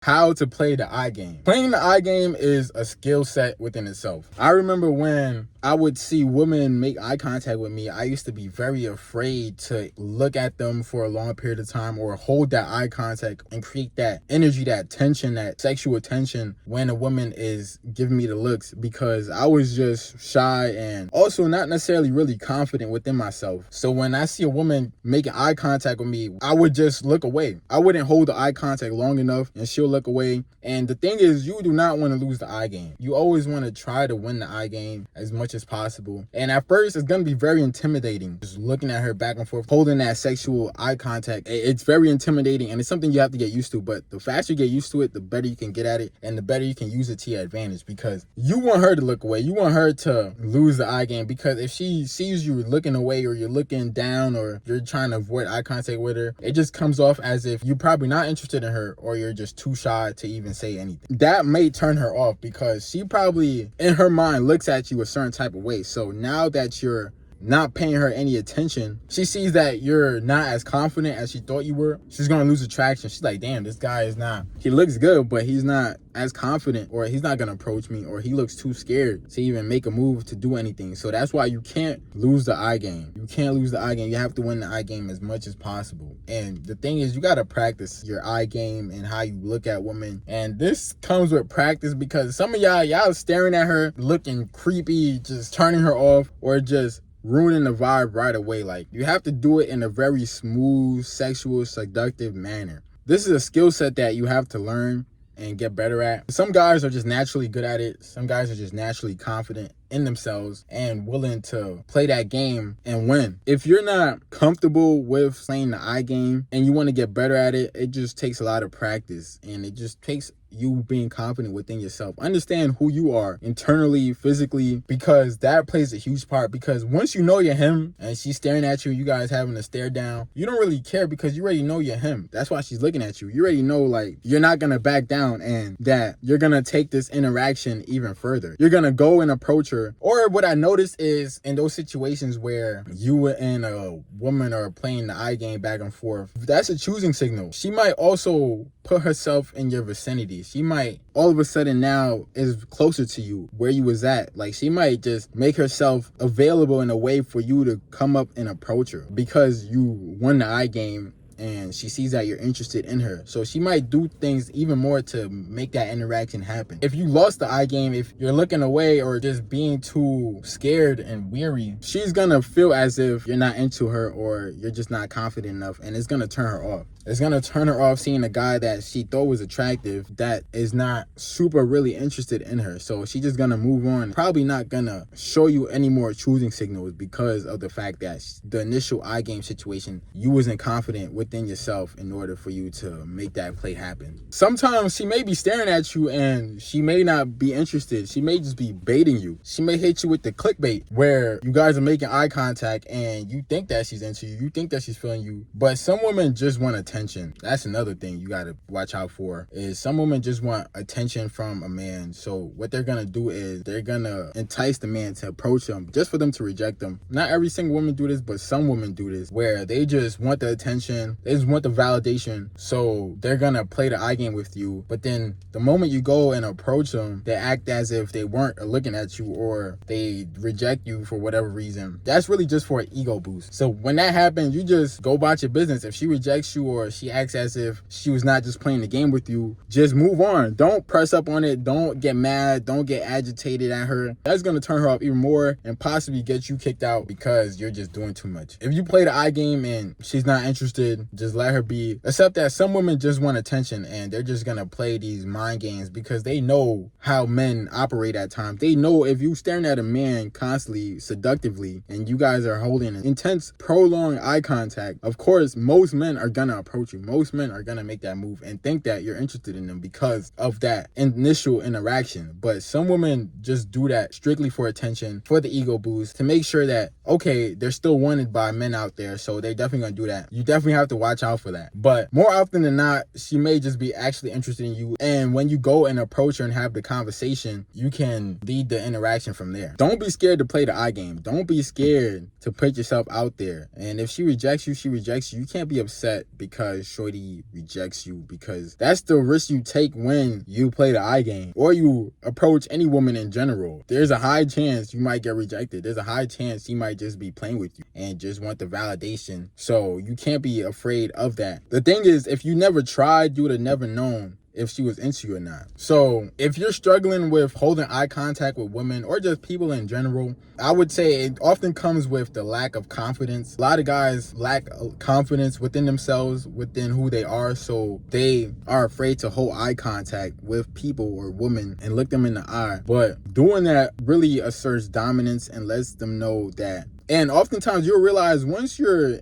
How to play the eye game. Playing the eye game is a skill set within itself. I remember when I would see women make eye contact with me, I used to be very afraid to look at them for a long period of time or hold that eye contact and create that energy, that tension, that sexual tension when a woman is giving me the looks, because I was just shy and also not necessarily really confident within myself. So when I see a woman making eye contact with me, I would just look away. I wouldn't hold the eye contact long enough and she'll look away. And the thing is, you do not want to lose the eye game. You always want to try to win the eye game as much as possible. And at first, it's going to be very intimidating. Just looking at her back and forth, holding that sexual eye contact. It's very intimidating and it's something you have to get used to. But the faster you get used to it, the better you can get at it and the better you can use it to your advantage, because you want her to look away. You want her to lose the eye game, because if she sees you looking away or you're looking down or you're trying to avoid eye contact with her, it just comes off as if you're probably not interested in her or you're just too shy to even say anything. That may turn her off because she probably in her mind looks at you a certain type of way. So now that you're not paying her any attention, she sees that you're not as confident as she thought you were. She's gonna lose attraction. She's like, damn, this guy is not, he looks good, but he's not as confident, or he's not gonna approach me, or he looks too scared to even make a move to do anything. So that's why you can't lose the eye game. You can't lose the eye game. You have to win the eye game as much as possible. And the thing is, you gotta practice your eye game and how you look at women. And this comes with practice, because some of y'all staring at her looking creepy, just turning her off, or just ruining the vibe right away. Like, you have to do it in a very smooth, sexual, seductive manner. This is a skill set that you have to learn and get better at. Some guys are just naturally good at it. Some guys are just naturally confident in themselves and willing to play that game and win. If you're not comfortable with playing the eye game and you want to get better at it, it just takes a lot of practice, and it just takes you being confident within yourself. Understand who you are internally, physically, because that plays a huge part. Because once you know you're him and she's staring at you, you guys having a stare down, you don't really care because you already know you're him. That's why she's looking at you. You already know, like, you're not gonna back down and that you're gonna take this interaction even further. You're gonna go and approach her. Or what I noticed is in those situations where you and a woman are playing the eye game back and forth, that's a choosing signal. She might also put herself in your vicinity. She might all of a sudden now is closer to you where you was at. Like, she might just make herself available in a way for you to come up and approach her because you won the eye game and she sees that you're interested in her. So she might do things even more to make that interaction happen. If you lost the eye game, if you're looking away or just being too scared and weary, she's gonna feel as if you're not into her or you're just not confident enough, and it's gonna turn her off. It's gonna turn her off seeing a guy that she thought was attractive that is not super really interested in her. So she's just gonna move on, probably not gonna show you any more choosing signals because of the fact that the initial eye game situation, you wasn't confident within yourself in order for you to make that play happen. Sometimes she may be staring at you and she may not be interested. She may just be baiting you. She may hit you with the clickbait where you guys are making eye contact and you think that she's into you, you think that she's feeling you, but some women just want attention. That's another thing you got to watch out for, is some women just want attention from a man. So what they're gonna do is they're gonna entice the man to approach them just for them to reject them. Not every single woman do this, but some women do this where they just want the attention, they just want the validation. So they're gonna play the eye game with you, but then the moment you go and approach them, they act as if they weren't looking at you or they reject you for whatever reason. That's really just for an ego boost. So when that happens, you just go about your business. If she rejects you or she acts as if she was not just playing the game with you, just move on. Don't press up on it. Don't get mad. Don't get agitated at her. That's going to turn her off even more and possibly get you kicked out because you're just doing too much. If you play the eye game and she's not interested, just let her be. Except that some women just want attention and they're just going to play these mind games because they know how men operate at times. They know if you staring at a man constantly, seductively, and you guys are holding an intense, prolonged eye contact, of course, most men are going to approach you. Most men are going to make that move and think that you're interested in them because of that initial interaction. But some women just do that strictly for attention, for the ego boost, to make sure that, okay, they're still wanted by men out there, so they're definitely gonna do that. You definitely have to watch out for that. But more often than not, she may just be actually interested in you. And when you go and approach her and have the conversation, you can lead the interaction from there. Don't be scared to play the eye game. Don't be scared to put yourself out there. And if she rejects you, she rejects you. You can't be upset because shorty rejects you, because that's the risk you take when you play the eye game or you approach any woman in general. There's a high chance you might get rejected. There's a high chance she might just be playing with you and just want the validation. So you can't be afraid of that. The thing is, if you never tried, you would have never known if she was into you or not. So if you're struggling with holding eye contact with women or just people in general, I would say it often comes with the lack of confidence. A lot of guys lack confidence within themselves, within who they are, so they are afraid to hold eye contact with people or women and look them in the eye. But doing that really asserts dominance and lets them know that. And oftentimes you'll realize once you're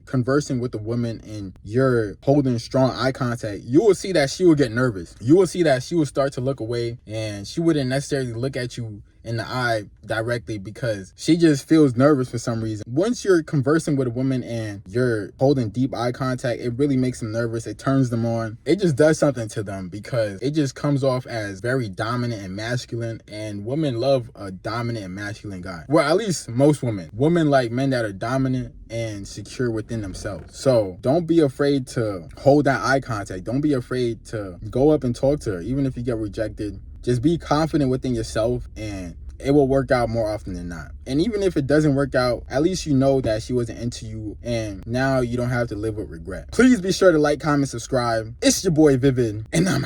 conversing with a woman and you're holding strong eye contact, you will see that she will get nervous. You will see that she will start to look away, and she wouldn't necessarily look at you in the eye directly because she just feels nervous for some reason. Once you're conversing with a woman and you're holding deep eye contact, it really makes them nervous. It turns them on. It just does something to them because it just comes off as very dominant and masculine, and women love a dominant and masculine guy. Well, at least most women. Women like men that are dominant and secure within themselves. So don't be afraid to hold that eye contact. Don't be afraid to go up and talk to her, even if you get rejected. Just be confident within yourself and it will work out more often than not. And even if it doesn't work out, at least you know that she wasn't into you and now you don't have to live with regret. Please be sure to like, comment, subscribe. It's your boy Vivid, and I'm out.